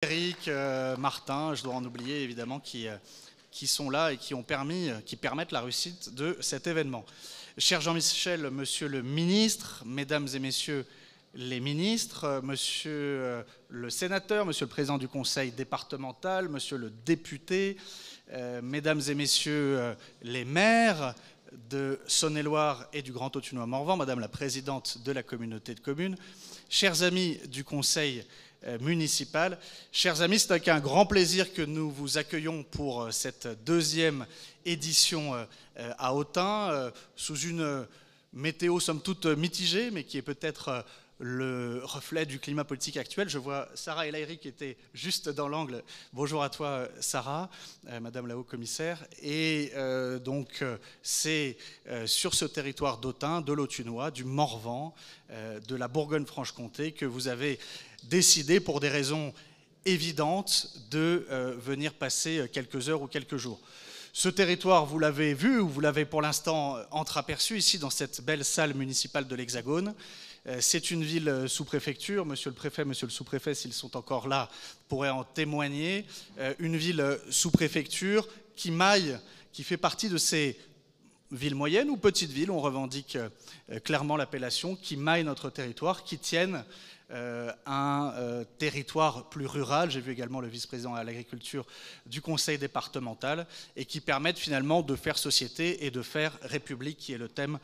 Eric, Martin, je dois en oublier évidemment, qui sont là et qui permettent la réussite de cet événement. Cher Jean-Michel, monsieur le ministre, mesdames et messieurs les ministres, monsieur le sénateur, monsieur le président du conseil départemental, monsieur le député, mesdames et messieurs les maires de Saône-et-Loire et du Grand Autunois-Morvan, madame la présidente de la communauté de communes, chers amis du conseil municipal. Chers amis, c'est avec un grand plaisir que nous vous accueillons pour cette deuxième édition à Autun, sous une météo somme toute mitigée, mais qui est peut-être le reflet du climat politique actuel. Je vois Sarah El Haïry qui était juste dans l'angle. Bonjour à toi Sarah, Madame la Haut-Commissaire. Et donc c'est sur ce territoire d'Autun, de l'Autunois, du Morvan, de la Bourgogne-Franche-Comté que vous avez décidé, pour des raisons évidentes, de venir passer quelques heures ou quelques jours. Ce territoire, vous l'avez vu, ou vous l'avez pour l'instant entreaperçu ici dans cette belle salle municipale de l'Hexagone. C'est une ville sous-préfecture, monsieur le préfet, monsieur le sous-préfet, s'ils sont encore là, pourraient en témoigner. Une ville sous-préfecture qui fait partie de ces villes moyennes ou petites villes, on revendique clairement l'appellation, qui maillent notre territoire, qui tiennent un territoire plus rural. J'ai vu également le vice-président à l'agriculture du conseil départemental, et qui permettent finalement de faire société et de faire république, qui est le thème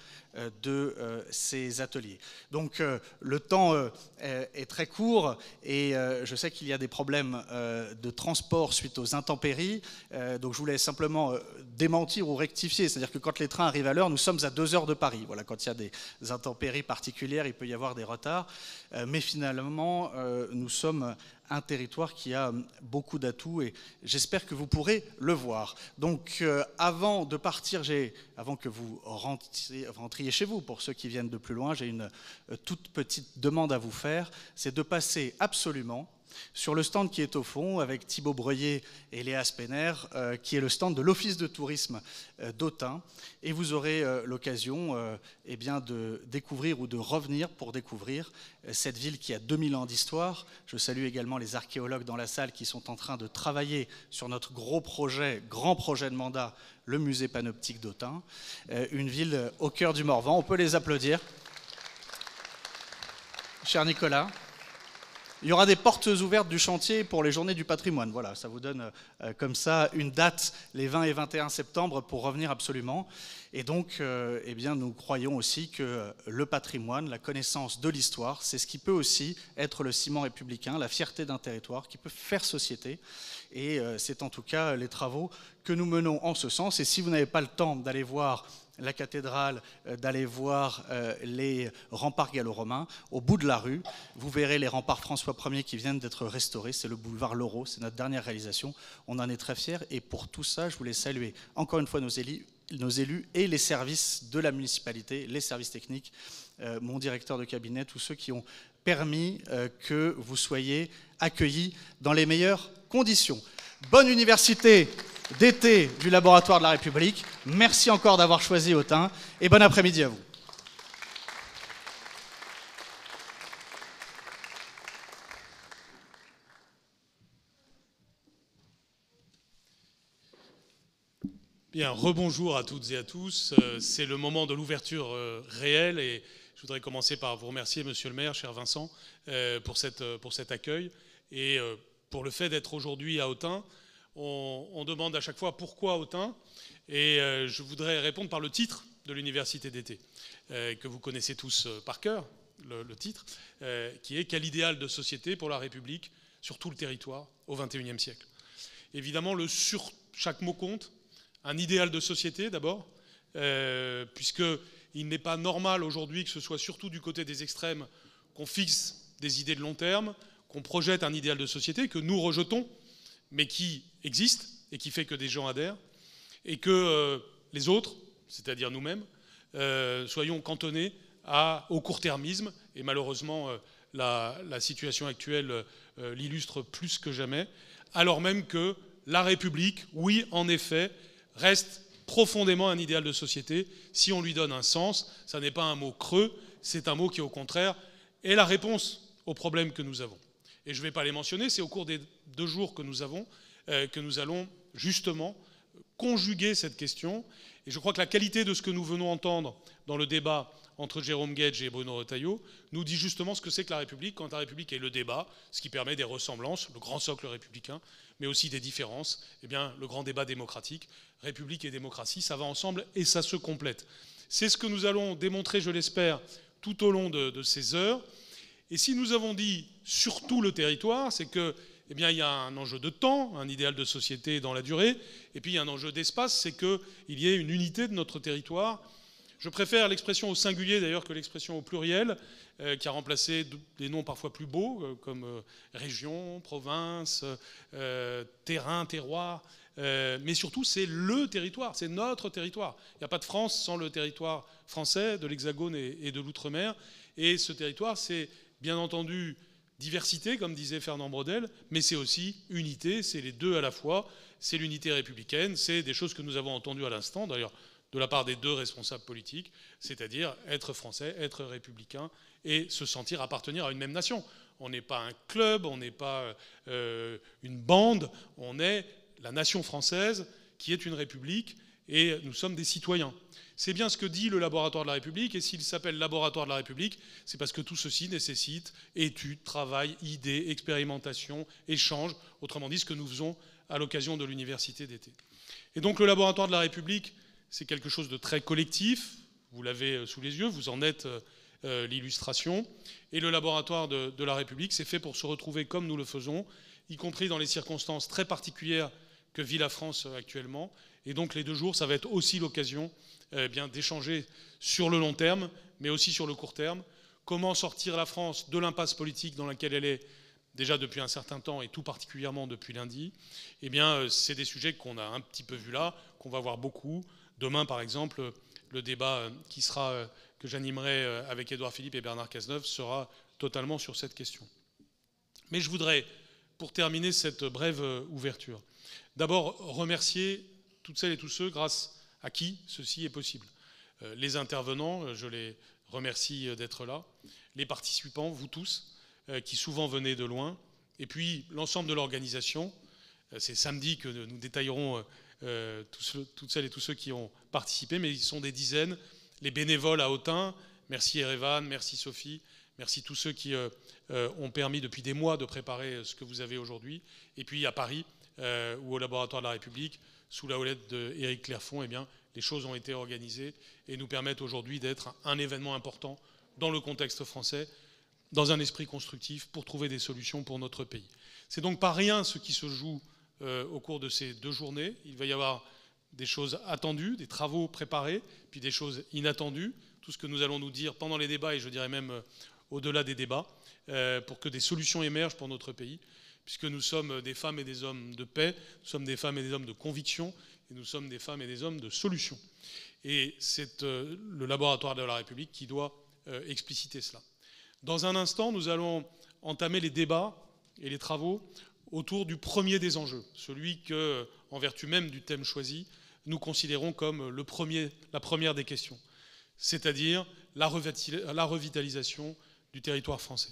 de ces ateliers. Donc le temps est très court, et je sais qu'il y a des problèmes de transport suite aux intempéries, donc je voulais simplement démentir ou rectifier, c'est-à-dire que quand les trains arrivent à l'heure, nous sommes à 2 heures de Paris. Voilà, quand il y a des intempéries particulières, il peut y avoir des retards, mais finalement, nous sommes un territoire qui a beaucoup d'atouts, et j'espère que vous pourrez le voir. Donc avant de partir, avant que vous rentriez chez vous, pour ceux qui viennent de plus loin, j'ai une toute petite demande à vous faire, c'est de passer absolument sur le stand qui est au fond, avec Thibaut Breuillet et Léa Spener, qui est le stand de l'Office de tourisme d'Autun. Et vous aurez l'occasion de découvrir ou de revenir pour découvrir cette ville qui a 2000 ans d'histoire. Je salue également les archéologues dans la salle qui sont en train de travailler sur notre grand projet de mandat, le musée panoptique d'Autun. Une ville au cœur du Morvan. On peut les applaudir. Cher Nicolas. Il y aura des portes ouvertes du chantier pour les journées du patrimoine. Voilà, ça vous donne comme ça une date, les 20 et 21 septembre, pour revenir absolument. Et donc, nous croyons aussi que le patrimoine, la connaissance de l'histoire, c'est ce qui peut aussi être le ciment républicain, la fierté d'un territoire, qui peut faire société. Et c'est en tout cas les travaux que nous menons en ce sens. Et si vous n'avez pas le temps d'aller voir la cathédrale, d'aller voir les remparts gallo-romains, au bout de la rue, vous verrez les remparts François Ier qui viennent d'être restaurés. C'est le boulevard Loraux, c'est notre dernière réalisation. On en est très fiers, et pour tout ça, je voulais saluer encore une fois nos élus et les services de la municipalité, les services techniques, mon directeur de cabinet, tous ceux qui ont permis que vous soyez accueillis dans les meilleures conditions. Bonne université d'été du Laboratoire de la République. Merci encore d'avoir choisi Autun, et bon après-midi à vous. Bien, rebonjour à toutes et à tous. C'est le moment de l'ouverture réelle, et je voudrais commencer par vous remercier, monsieur le maire, cher Vincent, pour cet accueil, et pour le fait d'être aujourd'hui à Autun. On demande à chaque fois pourquoi Autun, et je voudrais répondre par le titre de l'université d'été, que vous connaissez tous par cœur, le titre, qui est « Quel idéal de société pour la République sur tout le territoire au XXIe siècle ». Évidemment, sur chaque mot compte. Un idéal de société d'abord, puisqu'il n'est pas normal aujourd'hui que ce soit surtout du côté des extrêmes qu'on fixe des idées de long terme, qu'on projette un idéal de société que nous rejetons, mais qui existe et qui fait que des gens adhèrent, et que les autres, c'est-à-dire nous-mêmes, soyons cantonnés au court-termisme. Et malheureusement, la situation actuelle l'illustre plus que jamais, alors même que la République, oui, en effet, reste profondément un idéal de société. Si on lui donne un sens, ça n'est pas un mot creux, c'est un mot qui, au contraire, est la réponse aux problèmes que nous avons. Et je ne vais pas les mentionner, c'est au cours des 2 jours que nous avons que nous allons justement conjuguer cette question. Et je crois que la qualité de ce que nous venons entendre dans le débat entre Jérôme Guedj et Bruno Retailleau nous dit justement ce que c'est que la République, quand la République est le débat, ce qui permet des ressemblances, le grand socle républicain, mais aussi des différences, eh bien, le grand débat démocratique, République et démocratie, ça va ensemble et ça se complète. C'est ce que nous allons démontrer, je l'espère, tout au long de ces heures. Et si nous avons dit surtout le territoire, c'est que eh bien, il y a un enjeu de temps, un idéal de société dans la durée, et puis il y a un enjeu d'espace, c'est qu'il y ait une unité de notre territoire. Je préfère l'expression au singulier d'ailleurs que l'expression au pluriel, qui a remplacé des noms parfois plus beaux, comme région, province, terrain, terroir, mais surtout c'est le territoire, c'est notre territoire. Il n'y a pas de France sans le territoire français, de l'Hexagone et de l'Outre-mer, et ce territoire, c'est bien entendu diversité, comme disait Fernand Braudel, mais c'est aussi unité, c'est les deux à la fois, c'est l'unité républicaine, c'est des choses que nous avons entendues à l'instant, d'ailleurs de la part des 2 responsables politiques, c'est-à-dire être français, être républicain et se sentir appartenir à une même nation. On n'est pas un club, on n'est pas une bande, on est la nation française qui est une république et nous sommes des citoyens. C'est bien ce que dit le Laboratoire de la République, et s'il s'appelle Laboratoire de la République, c'est parce que tout ceci nécessite études, travail, idées, expérimentation, échanges, autrement dit ce que nous faisons à l'occasion de l'université d'été. Et donc le Laboratoire de la République, c'est quelque chose de très collectif, vous l'avez sous les yeux, vous en êtes l'illustration, et le Laboratoire de la République, c'est fait pour se retrouver comme nous le faisons, y compris dans les circonstances très particulières que vit la France actuellement, et donc les 2 jours, ça va être aussi l'occasion d'échanger sur le long terme, mais aussi sur le court terme. Comment sortir la France de l'impasse politique dans laquelle elle est déjà depuis un certain temps, et tout particulièrement depuis lundi. Eh bien, c'est des sujets qu'on a un petit peu vus là, qu'on va voir beaucoup. Demain, par exemple, le débat que j'animerai avec Édouard Philippe et Bernard Cazeneuve sera totalement sur cette question. Mais je voudrais, pour terminer cette brève ouverture, d'abord remercier toutes celles et tous ceux grâce à qui ceci est possible. Les intervenants, je les remercie d'être là, les participants, vous tous, qui souvent venez de loin, et puis l'ensemble de l'organisation. C'est samedi que nous détaillerons toutes celles et tous ceux qui ont participé, mais ils sont des dizaines. Les bénévoles à Autun, merci Erevan, merci Sophie, merci tous ceux qui ont permis depuis des mois de préparer ce que vous avez aujourd'hui. Et puis à Paris, ou au Laboratoire de la République, sous la houlette d'Éric Clairfont, eh bien, les choses ont été organisées et nous permettent aujourd'hui d'être un événement important dans le contexte français, dans un esprit constructif pour trouver des solutions pour notre pays. C'est donc pas rien ce qui se joue au cours de ces 2 journées. Il va y avoir des choses attendues, des travaux préparés, puis des choses inattendues, tout ce que nous allons nous dire pendant les débats et je dirais même au-delà des débats, pour que des solutions émergent pour notre pays, puisque nous sommes des femmes et des hommes de paix, nous sommes des femmes et des hommes de conviction, et nous sommes des femmes et des hommes de solutions. Et c'est le Laboratoire de la République qui doit expliciter cela. Dans un instant, nous allons entamer les débats et les travaux autour du premier des enjeux, celui que, en vertu même du thème choisi, nous considérons comme la première des questions, c'est-à-dire la revitalisation du territoire français.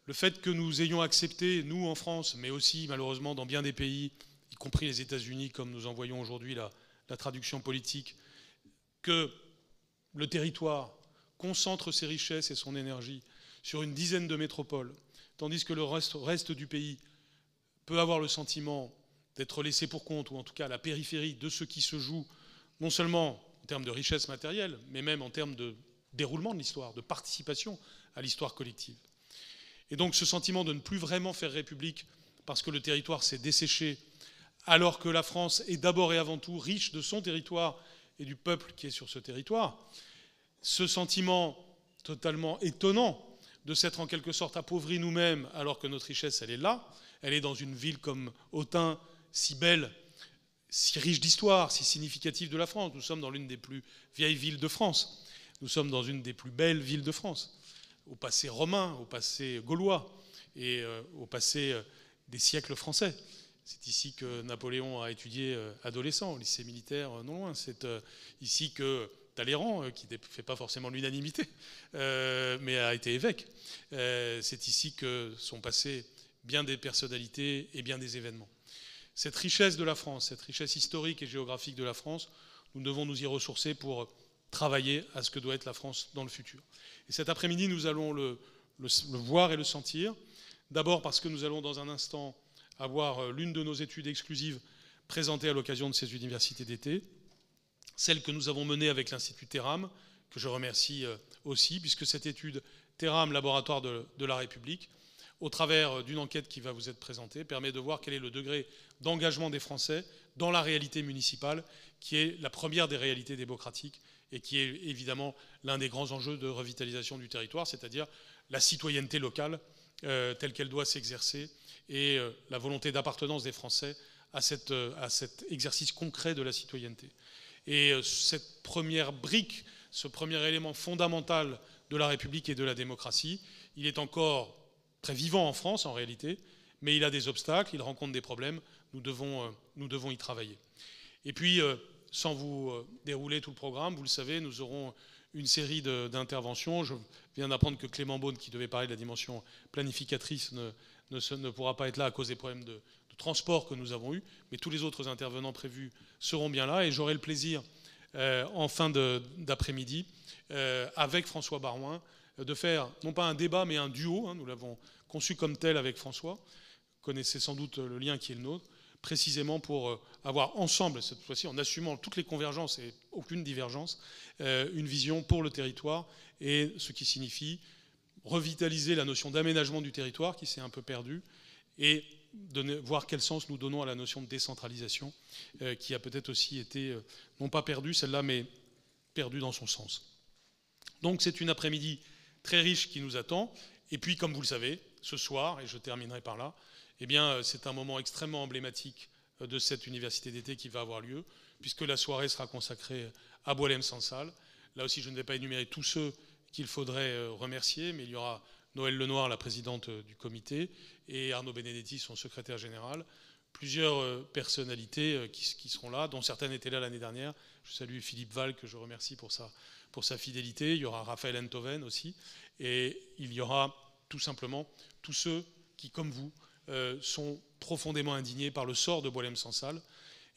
Le fait que nous ayons accepté, nous en France, mais aussi malheureusement dans bien des pays, y compris les États-Unis, comme nous en voyons aujourd'hui la traduction politique, que le territoire concentre ses richesses et son énergie sur une dizaine de métropoles, tandis que le reste du pays peut avoir le sentiment d'être laissé pour compte, ou en tout cas à la périphérie de ce qui se joue, non seulement en termes de richesse matérielle, mais même en termes de déroulement de l'histoire, de participation à l'histoire collective. Et donc ce sentiment de ne plus vraiment faire République parce que le territoire s'est desséché, alors que la France est d'abord et avant tout riche de son territoire et du peuple qui est sur ce territoire, ce sentiment totalement étonnant de s'être en quelque sorte appauvris nous-mêmes alors que notre richesse, elle est là, elle est dans une ville comme Autun, si belle, si riche d'histoire, si significative de la France. Nous sommes dans l'une des plus vieilles villes de France. Nous sommes dans une des plus belles villes de France, au passé romain, au passé gaulois et au passé des siècles français. C'est ici que Napoléon a étudié adolescent, au lycée militaire non loin. C'est ici que Talleyrand, qui ne fait pas forcément l'unanimité, mais a été évêque. C'est ici que sont passés bien des personnalités et bien des événements. Cette richesse de la France, cette richesse historique et géographique de la France, nous devons nous y ressourcer pour travailler à ce que doit être la France dans le futur. Et cet après-midi, nous allons le voir et le sentir. D'abord parce que nous allons dans un instant avoir l'une de nos études exclusives présentées à l'occasion de ces universités d'été, celle que nous avons menée avec l'Institut Terram, que je remercie aussi, puisque cette étude Terram, laboratoire de la République, au travers d'une enquête qui va vous être présentée, permet de voir quel est le degré d'engagement des Français dans la réalité municipale, qui est la première des réalités démocratiques et qui est évidemment l'un des grands enjeux de revitalisation du territoire, c'est-à-dire la citoyenneté locale telle qu'elle doit s'exercer et la volonté d'appartenance des Français à cet exercice concret de la citoyenneté. Et cette première brique, ce premier élément fondamental de la République et de la démocratie, il est encore très vivant en France en réalité, mais il a des obstacles, il rencontre des problèmes, nous devons y travailler. Et puis, sans vous dérouler tout le programme, vous le savez, nous aurons une série d'interventions. Je viens d'apprendre que Clément Beaune, qui devait parler de la dimension planificatrice, ne pourra pas être là à cause des problèmes de transport que nous avons eus, mais tous les autres intervenants prévus seront bien là, et j'aurai le plaisir, en fin d'après-midi, avec François Baroin, de faire, non pas un débat, mais un duo, hein, nous l'avons conçu comme tel avec François, vous connaissez sans doute le lien qui est le nôtre, précisément pour avoir ensemble, cette fois-ci, en assumant toutes les convergences et aucune divergence, une vision pour le territoire, et ce qui signifie revitaliser la notion d'aménagement du territoire, qui s'est un peu perdue, et voir quel sens nous donnons à la notion de décentralisation, qui a peut-être aussi été, non pas perdue, celle-là, mais perdue dans son sens. Donc c'est une après-midi très riche qui nous attend, et puis, comme vous le savez, ce soir, et je terminerai par là, eh bien, c'est un moment extrêmement emblématique de cette université d'été qui va avoir lieu, puisque la soirée sera consacrée à Boualem-Sansal. Là aussi, je ne vais pas énumérer tous ceux qu'il faudrait remercier, mais il y aura Noël Lenoir, la présidente du comité, et Arnaud Benedetti, son secrétaire général, plusieurs personnalités qui seront là, dont certaines étaient là l'année dernière. Je salue Philippe Val, que je remercie pour sa fidélité. Il y aura Raphaël Enthoven aussi, et il y aura tout simplement tous ceux qui, comme vous, sont profondément indignés par le sort de Boualem-Sansal.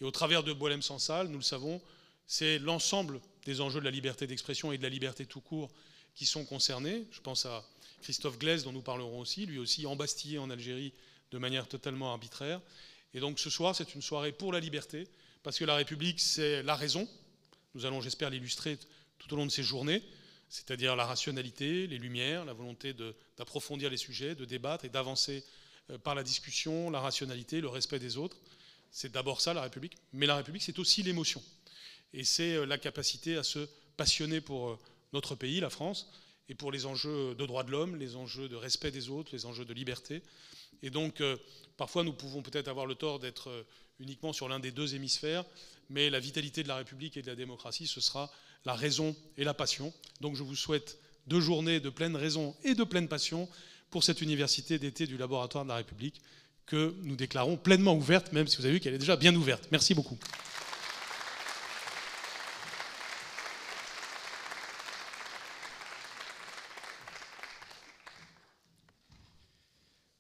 Et au travers de Boualem-Sansal, nous le savons, c'est l'ensemble des enjeux de la liberté d'expression et de la liberté tout court qui sont concernés. Je pense à Christophe Glaise, dont nous parlerons aussi, lui aussi embastillé en Algérie de manière totalement arbitraire. Et donc ce soir, c'est une soirée pour la liberté, parce que la République, c'est la raison. Nous allons, j'espère, l'illustrer tout au long de ces journées, c'est-à-dire la rationalité, les lumières, la volonté d'approfondir les sujets, de débattre et d'avancer par la discussion, la rationalité, le respect des autres. C'est d'abord ça, la République. Mais la République, c'est aussi l'émotion. Et c'est la capacité à se passionner pour notre pays, la France, et pour les enjeux de droits de l'homme, les enjeux de respect des autres, les enjeux de liberté. Et donc, parfois, nous pouvons peut-être avoir le tort d'être uniquement sur l'un des deux hémisphères, mais la vitalité de la République et de la démocratie, ce sera la raison et la passion. Donc, je vous souhaite 2 journées de pleine raison et de pleine passion pour cette université d'été du Laboratoire de la République que nous déclarons pleinement ouverte, même si vous avez vu qu'elle est déjà bien ouverte. Merci beaucoup.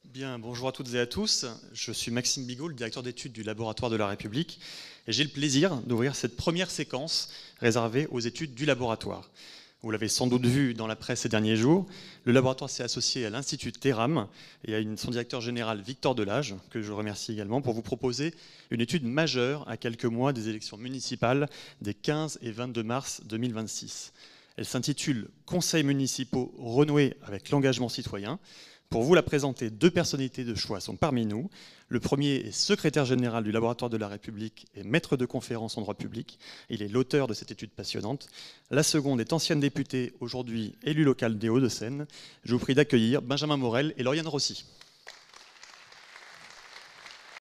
Bien, bonjour à toutes et à tous. Je suis Maxime Bigot, le directeur d'études du Laboratoire de la République, et j'ai le plaisir d'ouvrir cette première séquence réservée aux études du laboratoire. Vous l'avez sans doute vu dans la presse ces derniers jours, le laboratoire s'est associé à l'Institut Terram et à son directeur général Victor Delage, que je remercie également, pour vous proposer une étude majeure à quelques mois des élections municipales des 15 et 22 mars 2026. Elle s'intitule « Conseils municipaux renoués avec l'engagement citoyen ». Pour vous la présenter, 2 personnalités de choix sont parmi nous. Le premier est secrétaire général du Laboratoire de la République et maître de conférence en droit public. Il est l'auteur de cette étude passionnante. La seconde est ancienne députée, aujourd'hui élue locale des Hauts-de-Seine. Je vous prie d'accueillir Benjamin Morel et Lauriane Rossi.